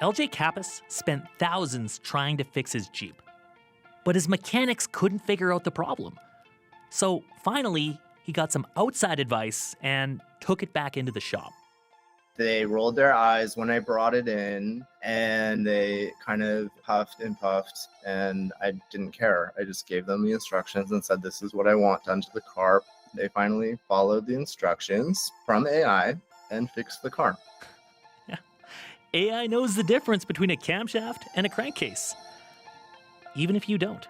LJ Kappas spent thousands trying to fix his Jeep. But his mechanics couldn't figure out the problem. So finally, he got some outside advice and took it back into the shop. They rolled their eyes when I brought it in, and they kind of puffed and puffed, and I didn't care. I just gave them the instructions and said, this is what I want done to the car. They finally followed the instructions from AI and fixed the car. Yeah. AI knows the difference between a camshaft and a crankcase, even if you don't.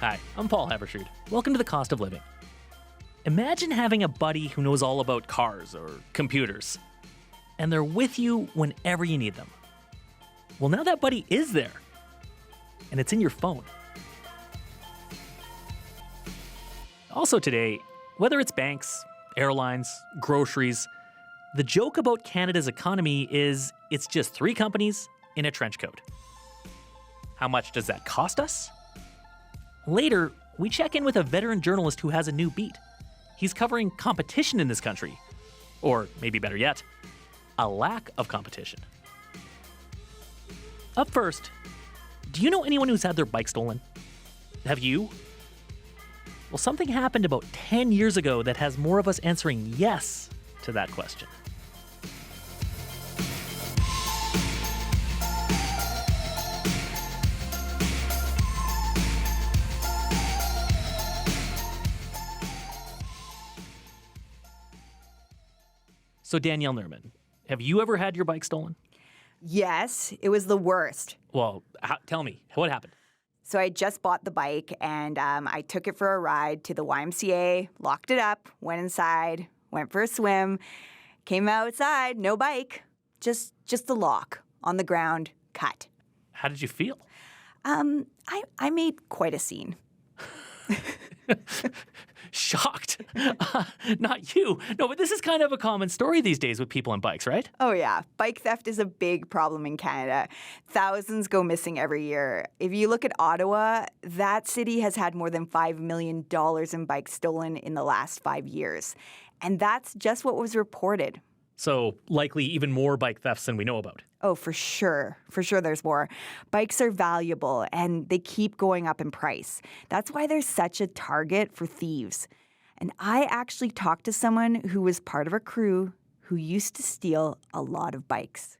Hi, I'm Paul Haberstrood. Welcome to The Cost of Living. Imagine having a buddy who knows all about cars or computers, and they're with you whenever you need them. Well, now that buddy is there, and it's in your phone. Also today, whether it's banks, airlines, groceries, the joke about Canada's economy is it's just 3 companies in a trench coat. How much does that cost us? Later, we check in with a veteran journalist who has a new beat. He's covering competition in this country. Or maybe better yet, a lack of competition. Up first, do you know anyone who's had their bike stolen? Have you? Well, something happened about 10 years ago that has more of us answering yes to that question. So Danielle Nerman, have you ever had your bike stolen? Yes, it was the worst. Well, tell me, what happened? So I just bought the bike, and I took it for a ride to the YMCA, locked it up, went inside, went for a swim, came outside, no bike, just the lock on the ground, cut. How did you feel? I made quite a scene. Shocked. Not you. No, but this is kind of a common story these days with people on bikes, right? Oh, yeah. Bike theft is a big problem in Canada. Thousands go missing every year. If you look at Ottawa, that city has had more than $5 million in bikes stolen in the last 5 years. And that's just what was reported. So likely even more bike thefts than we know about. Oh, for sure. For sure there's more. Bikes are valuable, and they keep going up in price. That's why there's such a target for thieves. And I actually talked to someone who was part of a crew who used to steal a lot of bikes.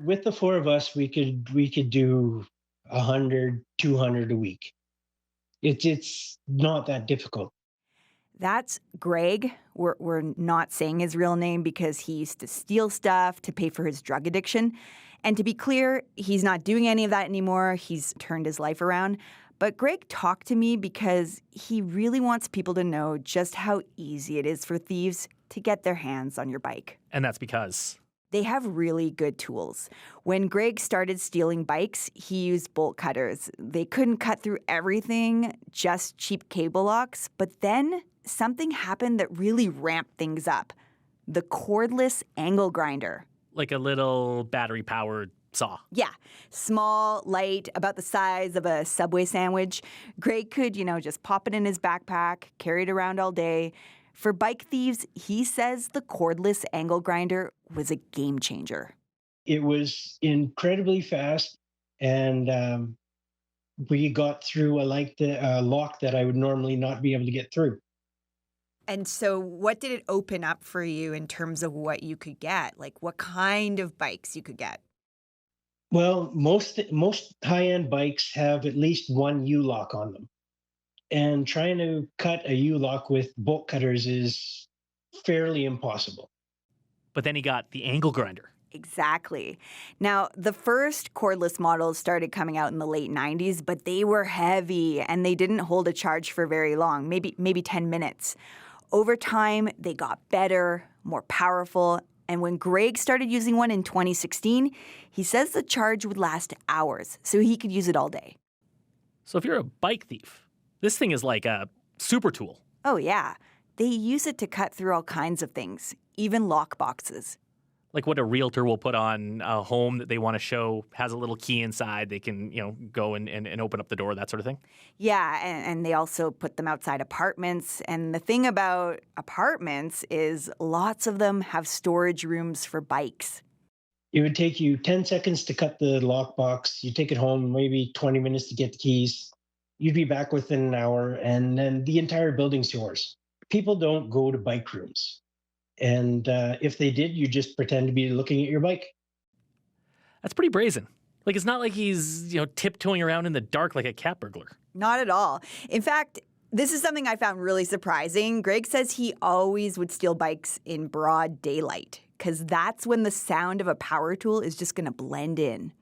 With the 4 of us, we could do 100, 200 a week. It's not that difficult. That's Greg. We're not saying his real name because he used to steal stuff to pay for his drug addiction. And to be clear, he's not doing any of that anymore. He's turned his life around. But Greg talked to me because he really wants people to know just how easy it is for thieves to get their hands on your bike. And that's because they have really good tools. When Greg started stealing bikes, he used bolt cutters. They couldn't cut through everything, just cheap cable locks. But then something happened that really ramped things up. The cordless angle grinder. Like a little battery-powered saw. Yeah. Small, light, about the size of a Subway sandwich. Greg could, just pop it in his backpack, carry it around all day. For bike thieves, he says the cordless angle grinder was a game changer. It was incredibly fast, and we got through a lock that I would normally not be able to get through. And so what did it open up for you in terms of what you could get? Like what kind of bikes you could get? Well, most high-end bikes have at least one U-lock on them. And trying to cut a U-lock with bolt cutters is fairly impossible. But then he got the angle grinder. Exactly. Now, the first cordless models started coming out in the late 90s, but they were heavy and they didn't hold a charge for very long, maybe 10 minutes. Over time, they got better, more powerful, and when Greg started using one in 2016, he says the charge would last hours, so he could use it all day. So if you're a bike thief, this thing is like a super tool. Oh, yeah. They use it to cut through all kinds of things, even lock boxes. Like what a realtor will put on a home that they want to show has a little key inside. They can, go and open up the door, that sort of thing. Yeah, and they also put them outside apartments. And the thing about apartments is lots of them have storage rooms for bikes. It would take you 10 seconds to cut the lockbox. You take it home, maybe 20 minutes to get the keys. You'd be back within an hour, and then the entire building's yours. People don't go to bike rooms. And if they did, you just pretend to be looking at your bike. That's pretty brazen. Like, it's not like he's, tiptoeing around in the dark like a cat burglar. Not at all. In fact, this is something I found really surprising. Greg says he always would steal bikes in broad daylight because that's when the sound of a power tool is just going to blend in.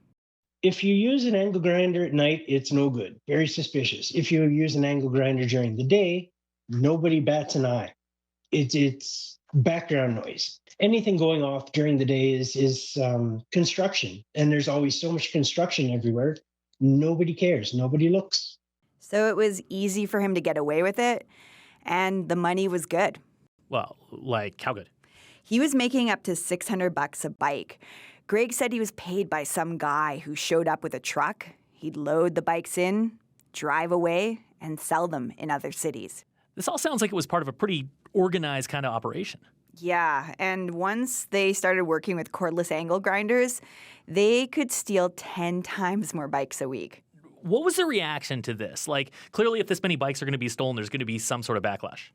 If you use an angle grinder at night, it's no good. Very suspicious. If you use an angle grinder during the day, nobody bats an eye. It's background noise. Anything going off during the day is construction, and there's always so much construction everywhere. Nobody cares. Nobody looks. So it was easy for him to get away with it, and the money was good. Well, like how good? He was making up to $600 a bike. Greg said he was paid by some guy who showed up with a truck. He'd load the bikes in, drive away, and sell them in other cities. This all sounds like it was part of a pretty organized kind of operation. Yeah, and once they started working with cordless angle grinders, they could steal 10 times more bikes a week. What was the reaction to this? Like, clearly, if this many bikes are going to be stolen, there's going to be some sort of backlash.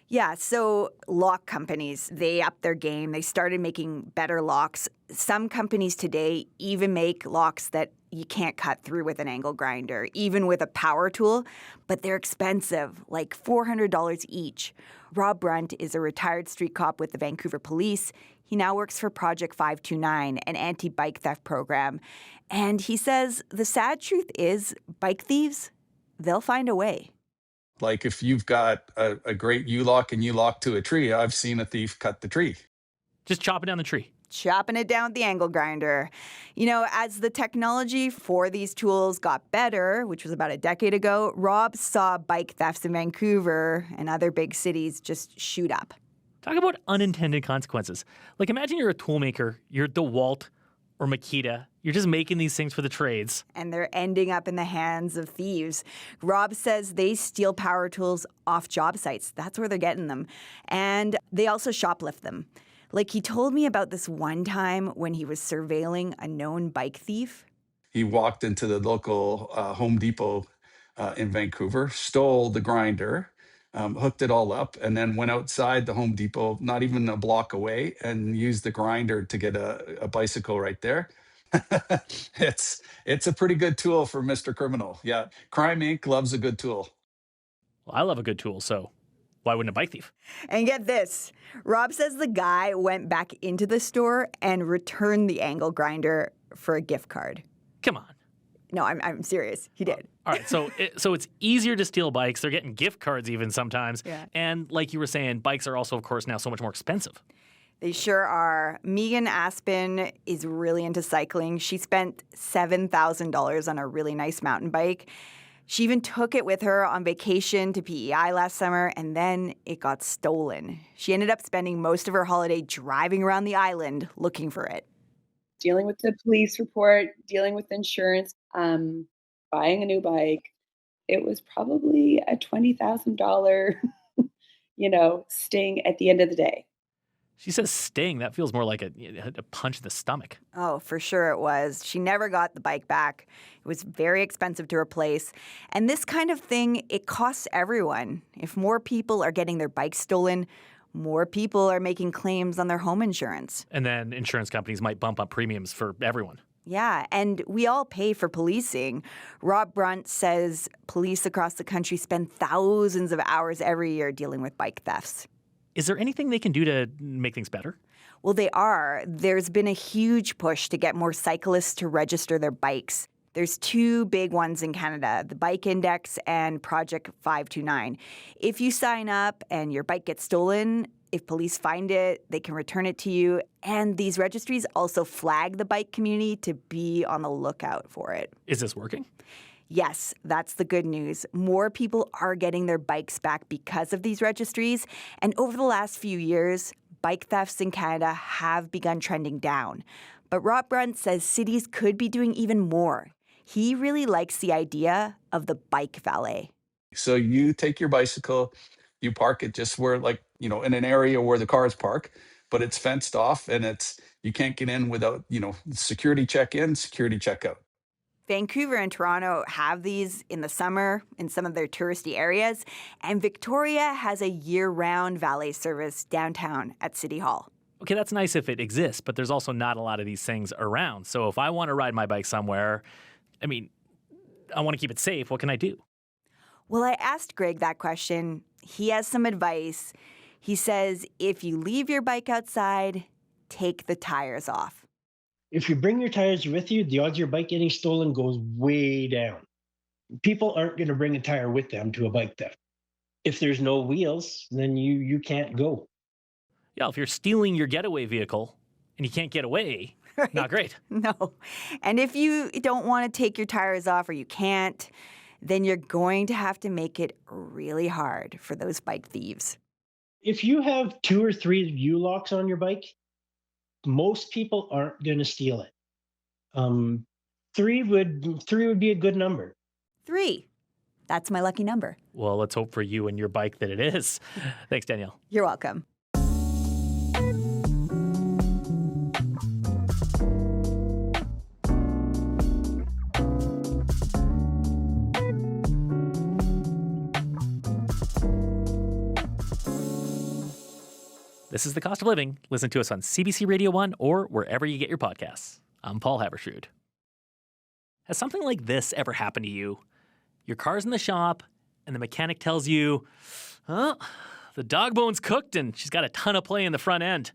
Yeah, so lock companies, they upped their game. They started making better locks. Some companies today even make locks that you can't cut through with an angle grinder, even with a power tool, but they're expensive, like $400 each. Rob Brunt is a retired street cop with the Vancouver Police. He now works for Project 529, an anti-bike theft program. And he says the sad truth is bike thieves, they'll find a way. Like if you've got a great U-lock and you lock to a tree, I've seen a thief cut the tree. Just chopping down the tree. Chopping it down with the angle grinder. As the technology for these tools got better, which was about a decade ago, Rob saw bike thefts in Vancouver and other big cities just shoot up. Talk about unintended consequences. Like, imagine you're a tool maker, you're DeWalt or Makita. You're just making these things for the trades. And they're ending up in the hands of thieves. Rob says they steal power tools off job sites. That's where they're getting them. And they also shoplift them. Like, he told me about this one time when he was surveilling a known bike thief. He walked into the local Home Depot in Vancouver, stole the grinder, hooked it all up, and then went outside the Home Depot, not even a block away, and used the grinder to get a bicycle right there. It's a pretty good tool for Mr. Criminal. Yeah, Crime Inc. loves a good tool. Well, I love a good tool, so why wouldn't a bike thief? And get this, Rob says the guy went back into the store and returned the angle grinder for a gift card. Come on. No, I'm serious. He did. All right, so it's easier to steal bikes. They're getting gift cards even sometimes. Yeah. And like you were saying, bikes are also, of course, now so much more expensive. They sure are. Megan Aspen is really into cycling. She spent $7,000 on a really nice mountain bike. She even took it with her on vacation to PEI last summer, and then it got stolen. She ended up spending most of her holiday driving around the island looking for it. Dealing with the police report, dealing with insurance, buying a new bike. It was probably a $20,000, sting at the end of the day. She says sting. That feels more like a punch in the stomach. Oh, for sure it was. She never got the bike back. It was very expensive to replace. And this kind of thing, it costs everyone. If more people are getting their bikes stolen, more people are making claims on their home insurance. And then insurance companies might bump up premiums for everyone. Yeah, and we all pay for policing. Rob Brunt says police across the country spend thousands of hours every year dealing with bike thefts. Is there anything they can do to make things better? Well, they are. There's been a huge push to get more cyclists to register their bikes. There's two big ones in Canada, the Bike Index and Project 529. If you sign up and your bike gets stolen, if police find it, they can return it to you. And these registries also flag the bike community to be on the lookout for it. Is this working? Yes, that's the good news. More people are getting their bikes back because of these registries. And over the last few years, bike thefts in Canada have begun trending down. But Rob Brunt says cities could be doing even more. He really likes the idea of the bike valet. So you take your bicycle, you park it just where, like, in an area where the cars park, but it's fenced off and you can't get in without, security check in, security check out. Vancouver and Toronto have these in the summer in some of their touristy areas, and Victoria has a year-round valet service downtown at City Hall. Okay, that's nice if it exists, but there's also not a lot of these things around. So if I want to ride my bike somewhere, I want to keep it safe. What can I do? Well, I asked Greg that question. He has some advice. He says if you leave your bike outside, take the tires off. If you bring your tires with you, the odds of your bike getting stolen goes way down. People aren't going to bring a tire with them to a bike theft. If there's no wheels, then you can't go. Yeah, if you're stealing your getaway vehicle and you can't get away, Right. Not great. No. And if you don't want to take your tires off or you can't, then you're going to have to make it really hard for those bike thieves. If you have 2 or 3 U-locks on your bike, most people aren't going to steal it. 3 would be a good number. 3. That's my lucky number. Well, let's hope for you and your bike that it is. Thanks, Danielle. You're welcome. This is The Cost of Living. Listen to us on CBC Radio 1 or wherever you get your podcasts. I'm Paul Haberstrood. Has something like this ever happened to you? Your car's in the shop, and the mechanic tells you, the dog bone's cooked and she's got a ton of play in the front end.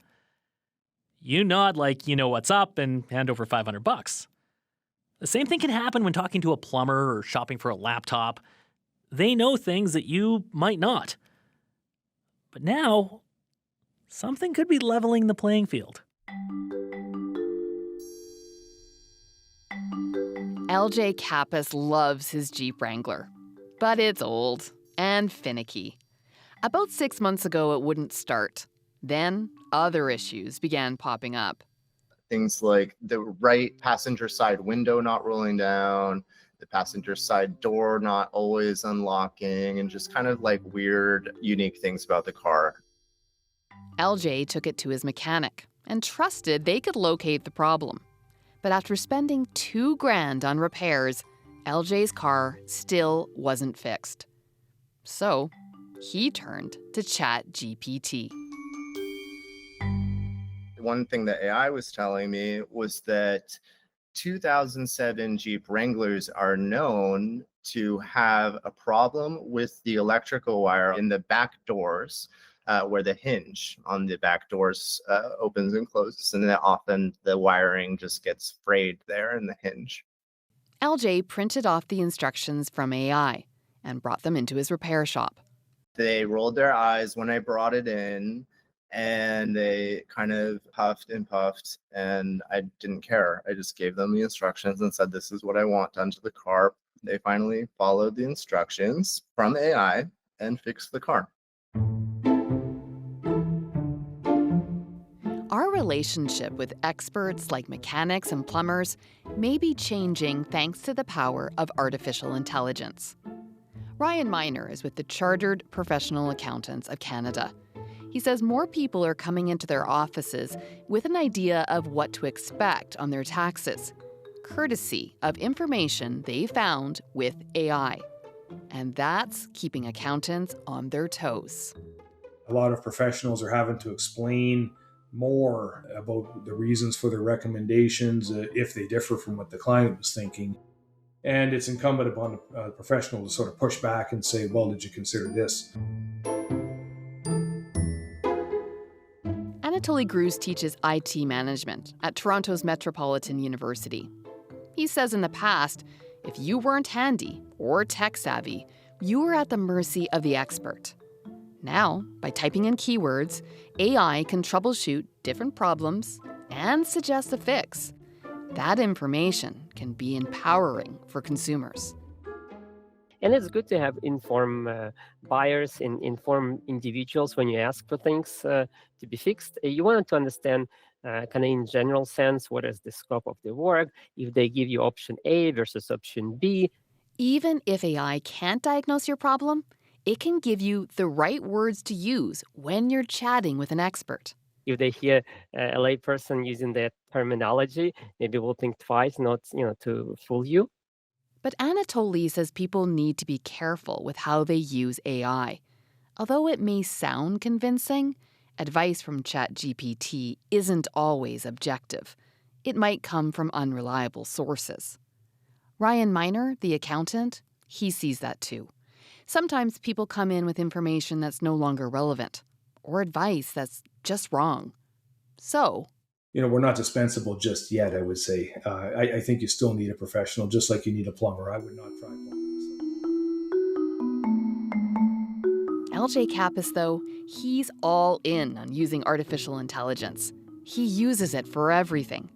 You nod like you know what's up and hand over $500. The same thing can happen when talking to a plumber or shopping for a laptop. They know things that you might not. But now, something could be leveling the playing field. LJ Kappas loves his Jeep Wrangler, but it's old and finicky. About 6 months ago, it wouldn't start. Then other issues began popping up. Things like the right passenger side window not rolling down, the passenger side door not always unlocking, and just kind of like weird, unique things about the car. LJ took it to his mechanic and trusted they could locate the problem. But after spending $2,000 on repairs, LJ's car still wasn't fixed. So he turned to ChatGPT. One thing that AI was telling me was that 2007 Jeep Wranglers are known to have a problem with the electrical wire in the back doors, where the hinge on the back doors opens and closes, and then often the wiring just gets frayed there in the hinge. LJ printed off the instructions from AI and brought them into his repair shop. They rolled their eyes when I brought it in, and they kind of puffed and puffed, and I didn't care. I just gave them the instructions and said, this is what I want done to the car. They finally followed the instructions from AI and fixed the car. Our relationship with experts like mechanics and plumbers may be changing thanks to the power of artificial intelligence. Ryan Miner is with the Chartered Professional Accountants of Canada. He says more people are coming into their offices with an idea of what to expect on their taxes, courtesy of information they found with AI. And that's keeping accountants on their toes. A lot of professionals are having to explain more about the reasons for their recommendations if they differ from what the client was thinking. And it's incumbent upon a professional to sort of push back and say, well, did you consider this? Anatoly Gruz teaches IT management at Toronto's Metropolitan University. He says in the past, if you weren't handy or tech-savvy, you were at the mercy of the expert. Now, by typing in keywords, AI can troubleshoot different problems and suggest a fix. That information can be empowering for consumers. And it's good to have informed buyers and informed individuals when you ask for things to be fixed. You want to understand kind of in general sense, what is the scope of the work, if they give you option A versus option B. Even if AI can't diagnose your problem, it can give you the right words to use when you're chatting with an expert. If they hear a layperson using that terminology, maybe we'll think twice not to fool you. But Anatoly says people need to be careful with how they use AI. Although it may sound convincing, advice from ChatGPT isn't always objective. It might come from unreliable sources. Ryan Miner, the accountant, he sees that too. Sometimes people come in with information that's no longer relevant, or advice that's just wrong. So, we're not dispensable just yet, I would say. I think you still need a professional, just like you need a plumber. I would not try plumbing. LJ Kappas, though, he's all in on using artificial intelligence. He uses it for everything.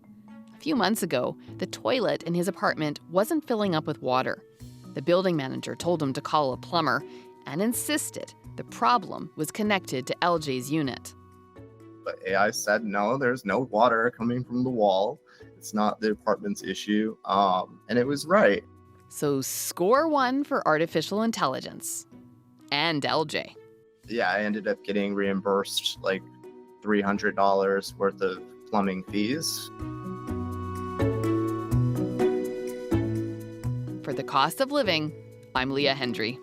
A few months ago, the toilet in his apartment wasn't filling up with water. The building manager told him to call a plumber and insisted the problem was connected to LJ's unit. But AI said, no, there's no water coming from the wall. It's not the apartment's issue. And it was right. So score one for artificial intelligence. And LJ. Yeah, I ended up getting reimbursed like $300 worth of plumbing fees. For the cost of living, I'm Leah Hendry.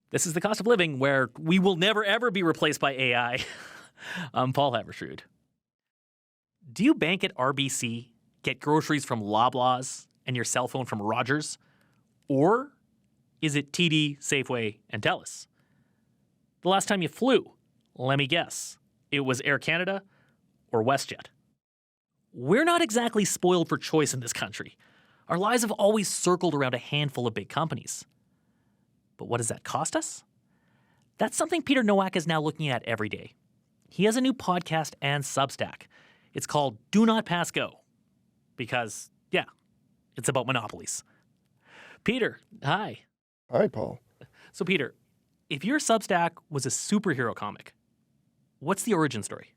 This is The Cost of Living, where we will never, ever be replaced by AI. I'm Paul Havershrud. Do you bank at RBC, get groceries from Loblaws, and your cell phone from Rogers? Or is it TD, Safeway, and TELUS? The last time you flew, let me guess, it was Air Canada or WestJet. We're not exactly spoiled for choice in this country. Our lives have always circled around a handful of big companies. But what does that cost us? That's something Peter Nowak is now looking at every day. He has a new podcast and Substack. It's called Do Not Pass Go. Because, yeah, it's about monopolies. Peter, hi. Hi, Paul. So, Peter, if your Substack was a superhero comic, what's the origin story?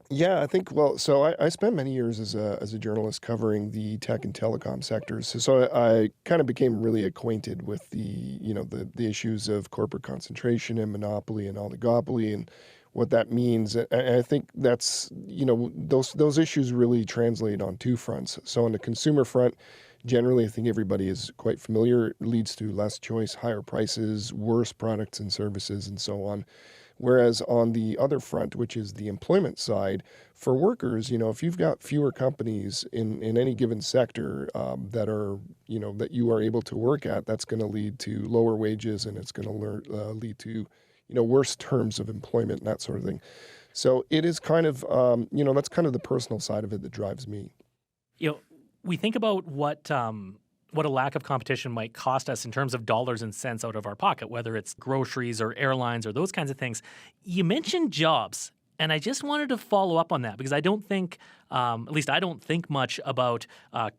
Yeah, I think, so I spent many years as a journalist covering the tech and telecom sectors. So I kind of became really acquainted with the issues of corporate concentration and monopoly and oligopoly and what that means. And I think that's, those issues really translate on two fronts. So on the consumer front, generally, I think everybody is quite familiar. It leads to less choice, higher prices, worse products and services, and so on. Whereas on the other front, which is the employment side, for workers, if you've got fewer companies in any given sector that are, that you are able to work at, that's going to lead to lower wages and it's going to lead to, worse terms of employment and that sort of thing. So it is kind of, that's kind of the personal side of it that drives me. We think about what a lack of competition might cost us in terms of dollars and cents out of our pocket, whether it's groceries or airlines or those kinds of things. You mentioned jobs, and I just wanted to follow up on that because I don't think, at least I don't think much about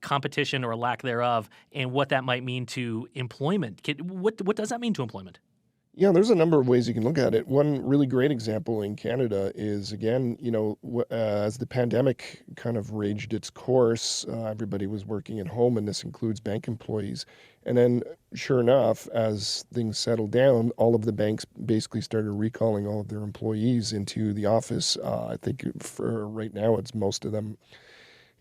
competition or lack thereof and what that might mean to employment. What does that mean to employment? Yeah, there's a number of ways you can look at it. One really great example in Canada is, again, as the pandemic kind of raged its course, everybody was working at home, and this includes bank employees. And then, sure enough, as things settled down, all of the banks basically started recalling all of their employees into the office. I think for right now, it's most of them.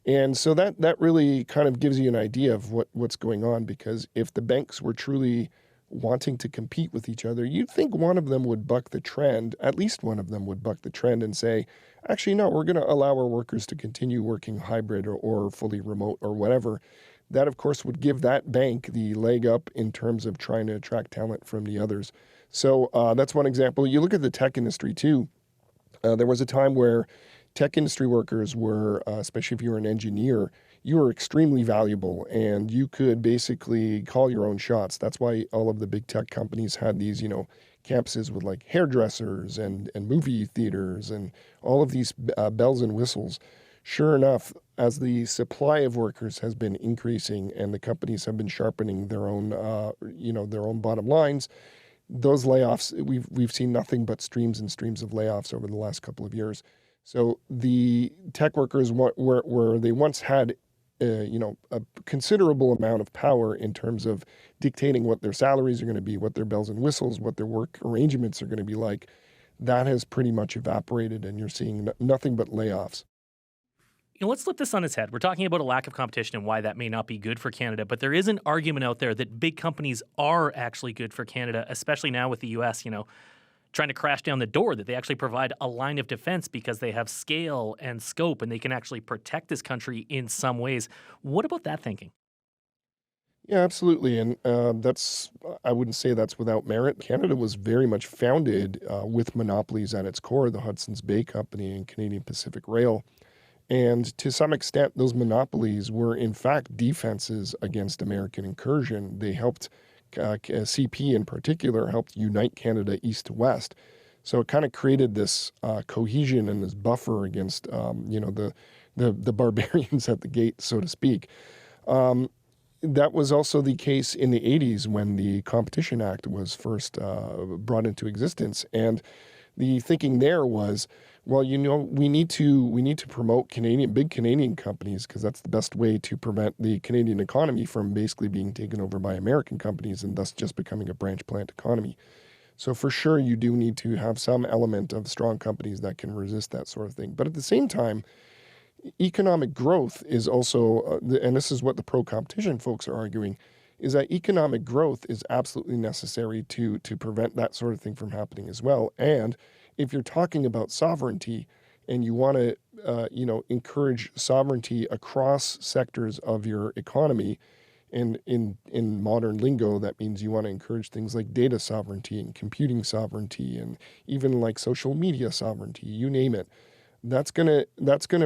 And so that really kind of gives you an idea of what's going on, because if the banks were truly wanting to compete with each other, you'd think one of them would buck the trend, at least one of them would buck the trend and say, actually, no, we're going to allow our workers to continue working hybrid or fully remote or whatever. That, of course, would give that bank the leg up in terms of trying to attract talent from the others. So that's one example. You look at the tech industry, too. There was a time where tech industry workers were, especially if you were an engineer, you were extremely valuable and you could basically call your own shots. That's why all of the big tech companies had these, campuses with like hairdressers and movie theaters and all of these bells and whistles. Sure enough, as the supply of workers has been increasing and the companies have been sharpening their own, their own bottom lines, those layoffs, we've seen nothing but streams and streams of layoffs over the last couple of years. So the tech workers, where they once had, a considerable amount of power in terms of dictating what their salaries are going to be, what their bells and whistles, what their work arrangements are going to be like, that has pretty much evaporated, and you're seeing nothing but layoffs. Let's flip this on its head. We're talking about a lack of competition and why that may not be good for Canada, but there is an argument out there that big companies are actually good for Canada, especially now with the U.S., trying to crash down the door, that they actually provide a line of defense because they have scale and scope and they can actually protect this country in some ways. What about that thinking? Yeah, absolutely. And I wouldn't say that's without merit. Canada was very much founded with monopolies at its core, the Hudson's Bay Company and Canadian Pacific Rail. And to some extent, those monopolies were, in fact, defenses against American incursion. They helped, CP in particular, helped unite Canada east to west. So it kind of created this cohesion and this buffer against, the barbarians at the gate, so to speak. That was also the case in the 80s when the Competition Act was first brought into existence. And the thinking there was, well, we need to promote big Canadian companies because that's the best way to prevent the Canadian economy from basically being taken over by American companies and thus just becoming a branch plant economy. So for sure, you do need to have some element of strong companies that can resist that sort of thing. But at the same time, economic growth is also, and this is what the pro-competition folks are arguing, is that economic growth is absolutely necessary to prevent that sort of thing from happening as well. And if you're talking about sovereignty and you want to, encourage sovereignty across sectors of your economy, and in modern lingo, that means you want to encourage things like data sovereignty and computing sovereignty and even like social media sovereignty, you name it. That's gonna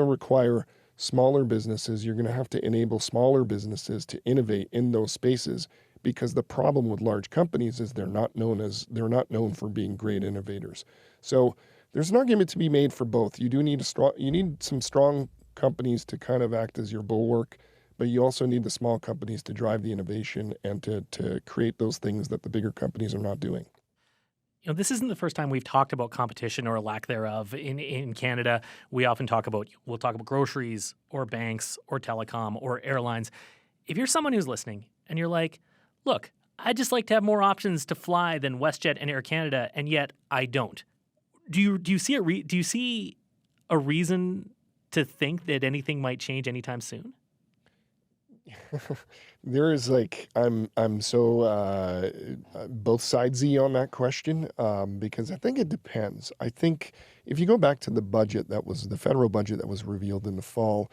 require smaller businesses. You're gonna have to enable smaller businesses to innovate in those spaces, because the problem with large companies is they're not known for being great innovators. So there's an argument to be made for both. You need some strong companies to kind of act as your bulwark, but you also need the small companies to drive the innovation and to create those things that the bigger companies are not doing. This isn't the first time we've talked about competition or a lack thereof in Canada. We'll talk about groceries or banks or telecom or airlines. If you're someone who's listening and you're like, look, I'd just like to have more options to fly than WestJet and Air Canada, and yet I don't. Do you see a reason to think that anything might change anytime soon? There is I'm so both sidesy on that question because I think it depends. I think if you go back to the federal budget that was revealed in the fall,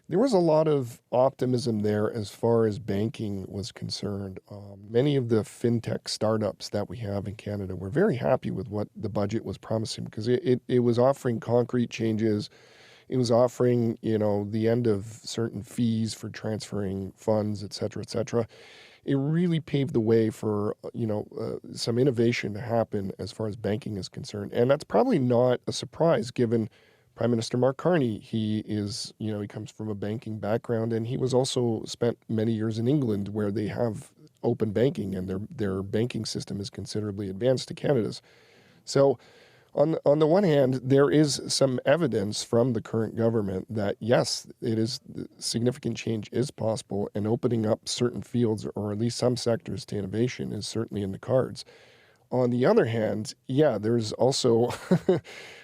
there was a lot of optimism there as far as banking was concerned. Many of the fintech startups that we have in Canada were very happy with what the budget was promising because it was offering concrete changes. It was offering, the end of certain fees for transferring funds, et cetera, et cetera. It really paved the way for, some innovation to happen as far as banking is concerned. And that's probably not a surprise given Prime Minister Mark Carney. He comes from a banking background, and he was also spent many years in England where they have open banking and their banking system is considerably advanced to Canada's. So on the one hand, there is some evidence from the current government that, yes, significant change is possible, and opening up certain fields or at least some sectors to innovation is certainly in the cards. On the other hand, yeah, there's also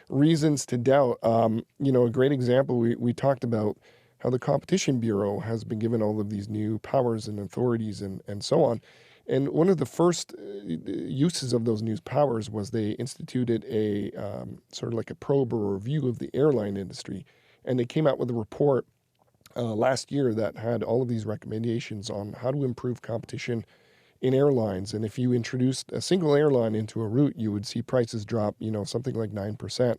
reasons to doubt. A great example, we talked about how the Competition Bureau has been given all of these new powers and authorities and so on. And one of the first uses of those new powers was they instituted a sort of like a probe or review of the airline industry. And they came out with a report last year that had all of these recommendations on how to improve competition in airlines. And if you introduced a single airline into a route, you would see prices drop, something like 9%.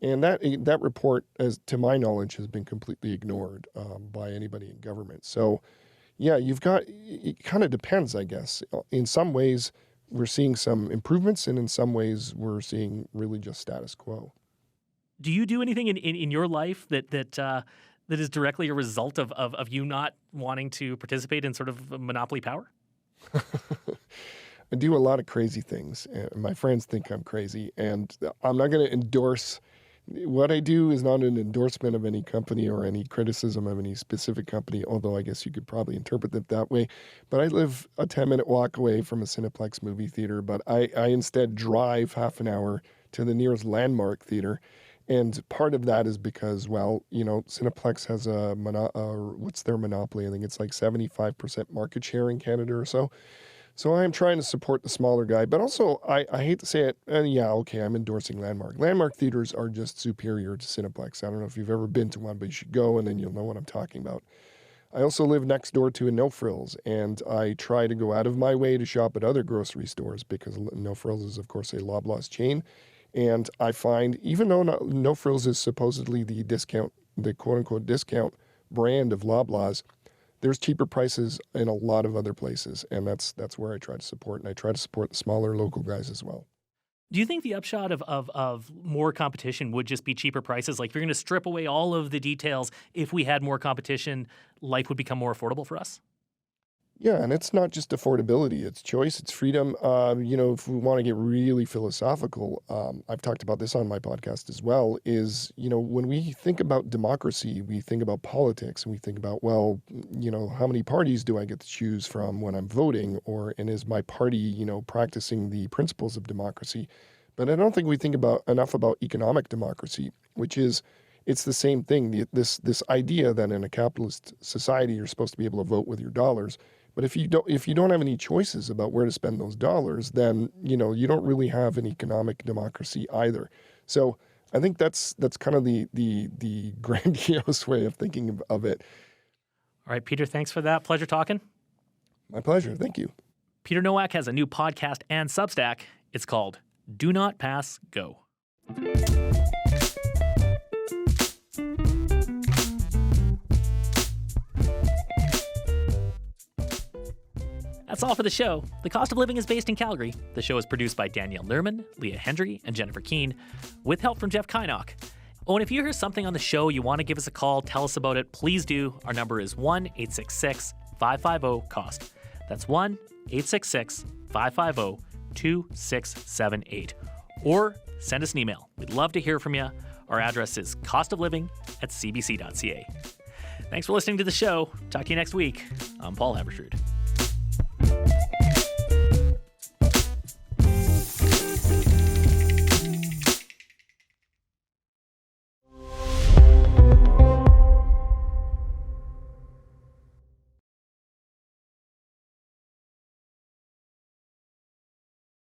And that report, as to my knowledge, has been completely ignored by anybody in government. So yeah, it kind of depends, I guess. In some ways, we're seeing some improvements, and in some ways we're seeing really just status quo. Do you do anything in your life that is directly a result of you not wanting to participate in sort of monopoly power? I do a lot of crazy things, and my friends think I'm crazy, and I'm not going to endorse. What I do is not an endorsement of any company or any criticism of any specific company, although I guess you could probably interpret it that way. But I live a 10-minute walk away from a Cineplex movie theater, but I instead drive half an hour to the nearest landmark theater. And part of that is because, well, Cineplex has what's their monopoly? I think it's like 75% market share in Canada or so. So I'm trying to support the smaller guy, but also I hate to say it, and yeah, okay, I'm endorsing Landmark. Landmark theaters are just superior to Cineplex. I don't know if you've ever been to one, but you should go and then you'll know what I'm talking about. I also live next door to a No Frills, and I try to go out of my way to shop at other grocery stores because No Frills is, of course, a Loblaws chain. And I find, even though No Frills is supposedly the quote-unquote discount brand of Loblaws, there's cheaper prices in a lot of other places, and that's where I try to support, and I try to support the smaller local guys as well. Do you think the upshot of more competition would just be cheaper prices? Like, if you're going to strip away all of the details, if we had more competition, life would become more affordable for us? Yeah, and it's not just affordability, it's choice, it's freedom. If we want to get really philosophical, I've talked about this on my podcast as well, is, when we think about democracy, we think about politics, and we think about, well, how many parties do I get to choose from when I'm voting, and is my party, practicing the principles of democracy? But I don't think we think enough about economic democracy, which is, it's the same thing, this idea that in a capitalist society, you're supposed to be able to vote with your dollars. But if you don't have any choices about where to spend those dollars, then you don't really have an economic democracy either. So I think that's kind of the grandiose way of thinking of it. All right, Peter, thanks for that. Pleasure talking. My pleasure. Thank you. Peter Nowak has a new podcast and Substack. It's called Do Not Pass, Go. That's all for the show. The Cost of Living is based in Calgary. The show is produced by Danielle Lerman, Leah Hendry, and Jennifer Keane, with help from Jeff Kynock. Oh, and if you hear something on the show, you want to give us a call, tell us about it, please do. Our number is 1-866-550-COST. That's 1-866-550-2678. Or send us an email. We'd love to hear from you. Our address is costofliving@cbc.ca. Thanks for listening to the show. Talk to you next week. I'm Paul Haberstrood.